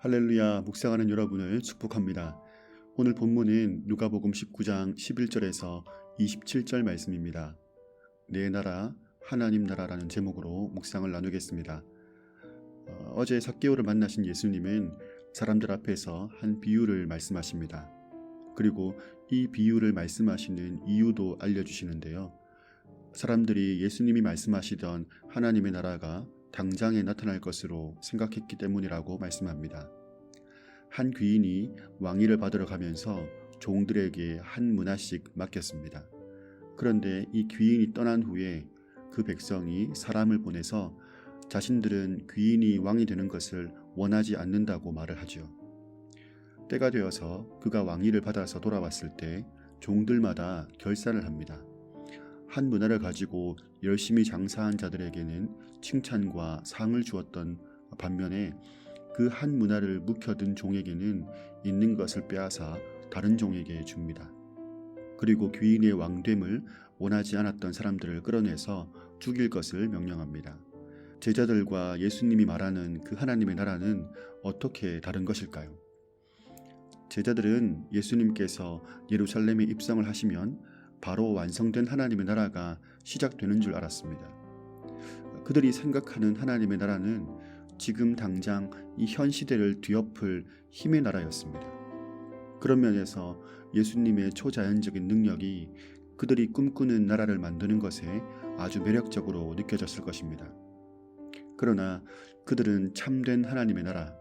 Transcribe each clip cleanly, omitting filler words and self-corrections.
할렐루야, 묵상하는 여러분을 축복합니다. 오늘 본문은 누가복음 19장 11절에서 27절 말씀입니다. 내 나라 하나님 나라라는 제목으로 묵상을 나누겠습니다. 어제 삭개오를 만나신 예수님은 사람들 앞에서 한 비유를 말씀하십니다. 그리고 이 비유를 말씀하시는 이유도 알려주시는데요. 사람들이 예수님이 말씀하시던 하나님의 나라가 당장에 나타날 것으로 생각했기 때문이라고 말씀합니다. 한 귀인이 왕위를 받으러 가면서 종들에게 한 문화씩 맡겼습니다. 그런데 이 귀인이 떠난 후에 그 백성이 사람을 보내서 자신들은 귀인이 왕이 되는 것을 원하지 않는다고 말을 하죠. 때가 되어서 그가 왕위를 받아서 돌아왔을 때 종들마다 결산을 합니다. 한 문화를 가지고 열심히 장사한 자들에게는 칭찬과 상을 주었던 반면에 그 한 문화를 묵혀둔 종에게는 있는 것을 빼앗아 다른 종에게 줍니다. 그리고 귀인의 왕됨을 원하지 않았던 사람들을 끌어내서 죽일 것을 명령합니다. 제자들과 예수님이 말하는 그 하나님의 나라는 어떻게 다른 것일까요? 제자들은 예수님께서 예루살렘에 입성을 하시면 바로 완성된 하나님의 나라가 시작되는 줄 알았습니다. 그들이 생각하는 하나님의 나라는 지금 당장 이 현 시대를 뒤엎을 힘의 나라였습니다. 그런 면에서 예수님의 초자연적인 능력이 그들이 꿈꾸는 나라를 만드는 것에 아주 매력적으로 느껴졌을 것입니다. 그러나 그들은 참된 하나님의 나라,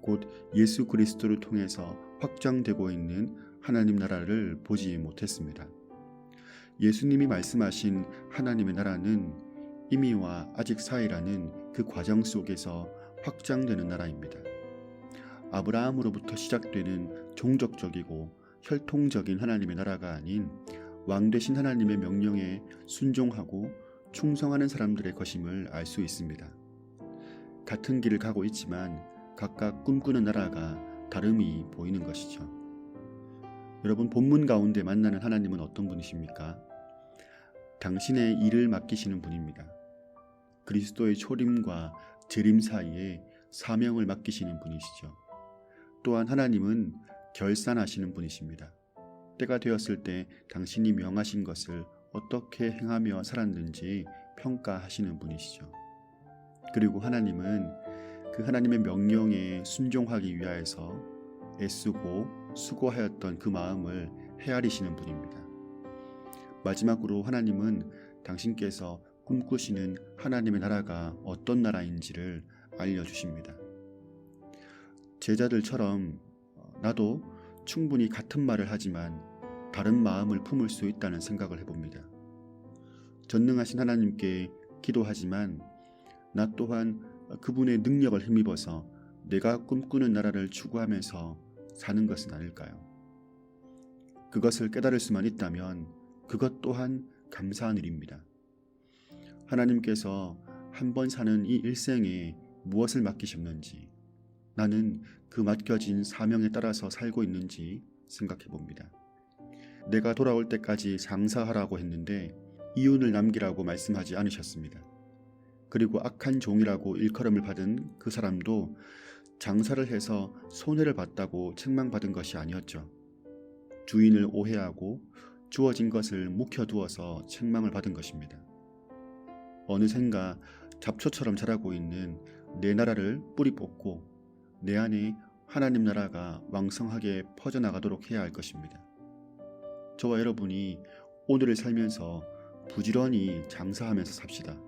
곧 예수 그리스도를 통해서 확장되고 있는 하나님 나라를 보지 못했습니다. 예수님이 말씀하신 하나님의 나라는 이미와 아직 사이라는 그 과정 속에서 확장되는 나라입니다. 아브라함으로부터 시작되는 종족적이고 혈통적인 하나님의 나라가 아닌 왕 되신 하나님의 명령에 순종하고 충성하는 사람들의 것임을 알 수 있습니다. 같은 길을 가고 있지만 각각 꿈꾸는 나라가 다름이 보이는 것이죠. 여러분, 본문 가운데 만나는 하나님은 어떤 분이십니까? 당신의 일을 맡기시는 분입니다. 그리스도의 초림과 재림 사이에 사명을 맡기시는 분이시죠. 또한 하나님은 결산하시는 분이십니다. 때가 되었을 때 당신이 명하신 것을 어떻게 행하며 살았는지 평가하시는 분이시죠. 그리고 하나님은 그 하나님의 명령에 순종하기 위하여서 애쓰고 수고하였던 그 마음을 헤아리시는 분입니다. 마지막으로 하나님은 당신께서 꿈꾸시는 하나님의 나라가 어떤 나라인지를 알려주십니다. 제자들처럼 나도 충분히 같은 말을 하지만 다른 마음을 품을 수 있다는 생각을 해봅니다. 전능하신 하나님께 기도하지만 나 또한 그분의 능력을 힘입어서 내가 꿈꾸는 나라를 추구하면서 사는 것은 아닐까요? 그것을 깨달을 수만 있다면 그것 또한 감사한 일입니다. 하나님께서 한 번 사는 이 일생에 무엇을 맡기셨는지, 나는 그 맡겨진 사명에 따라서 살고 있는지 생각해 봅니다. 내가 돌아올 때까지 장사하라고 했는데 이윤을 남기라고 말씀하지 않으셨습니다. 그리고 악한 종이라고 일컬음을 받은 그 사람도 장사를 해서 손해를 봤다고 책망받은 것이 아니었죠. 주인을 오해하고 주어진 것을 묵혀두어서 책망을 받은 것입니다. 어느샌가 잡초처럼 자라고 있는 내 나라를 뿌리 뽑고 내 안에 하나님 나라가 왕성하게 퍼져나가도록 해야 할 것입니다. 저와 여러분이 오늘을 살면서 부지런히 장사하면서 삽시다.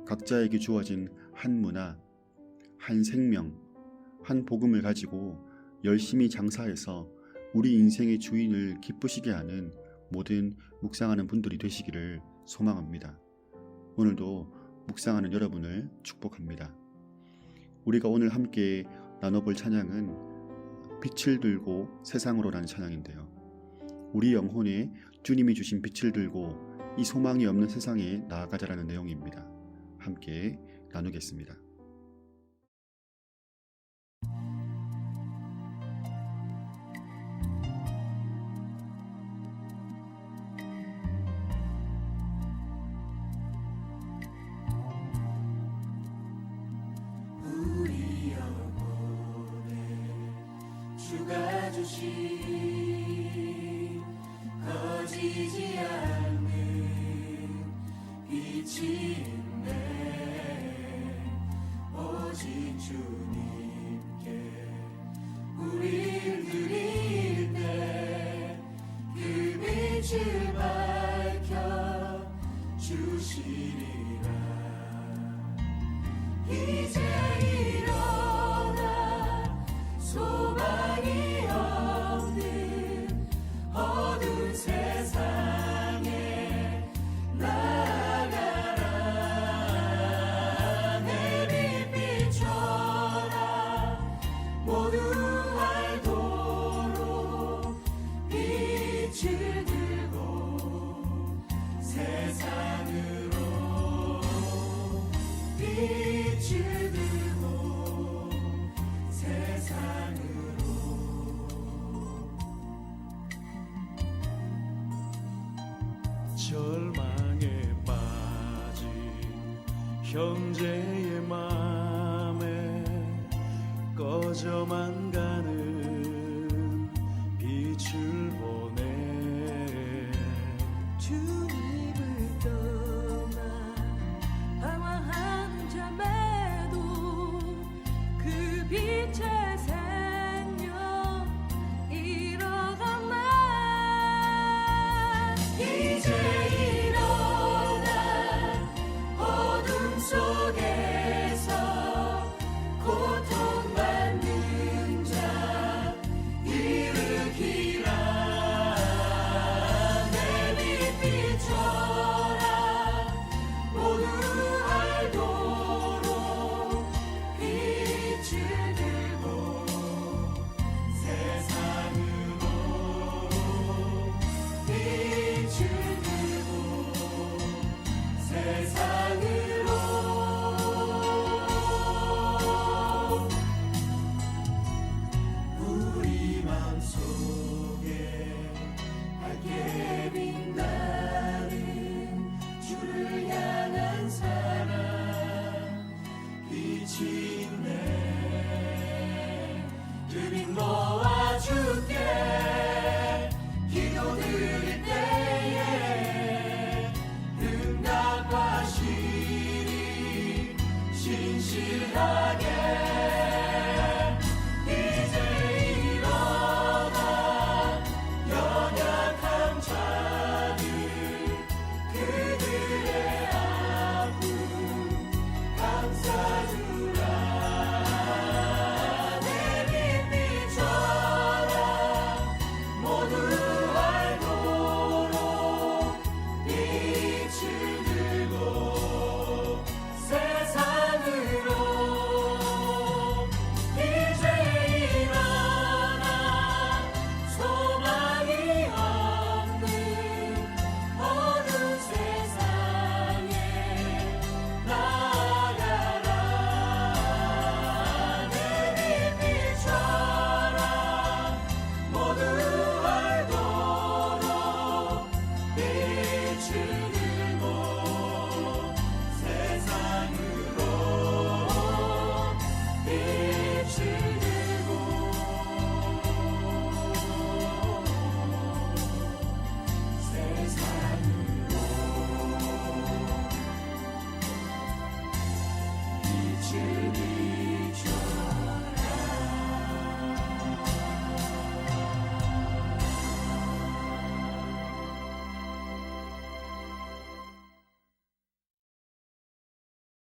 각자에게 주어진 한 문화, 한 생명, 한 복음을 가지고 열심히 장사해서 우리 인생의 주인을 기쁘시게 하는 모든 묵상하는 분들이 되시기를 소망합니다. 오늘도 묵상하는 여러분을 축복합니다. 우리가 오늘 함께 나눠볼 찬양은 빛을 들고 세상으로라는 찬양인데요. 우리 영혼에 주님이 주신 빛을 들고 이 소망이 없는 세상에 나아가자라는 내용입니다. 함께 나누겠습니다. 우리 영혼에 주신 꺼지지 않는 빛이 있네. 오직 주님께 우릴 드릴 때 그 빛을 밝혀 주시리라. 이제 일어나 소망이 없는 어두운 세상에 나아가라. 내 빛 비춰라. 모두 알도록 빛을 들고 세상으로 빛을 들고 세상으로. 절망에 빠진 형제의 맘에 꺼져만 가는 빛을 보내. 주님을 떠나 방황하는 자매도 그 빛의 생명 잃어가네. 이제 일어나 어둠 속에서 고통받는 자 일으키라. 내 빛 비춰라. 모두 알도록 빛을 들고 세상으로 빛을 들고 세상으로. 우리 맘속에 밝게 빛나는 주를 향한 사랑 빛이 있네. 그 빛 모아 주께 기도드릴 때에 응답하시리 신실하게. 이제 일어나 연약한 자들 그들의 아픔 감사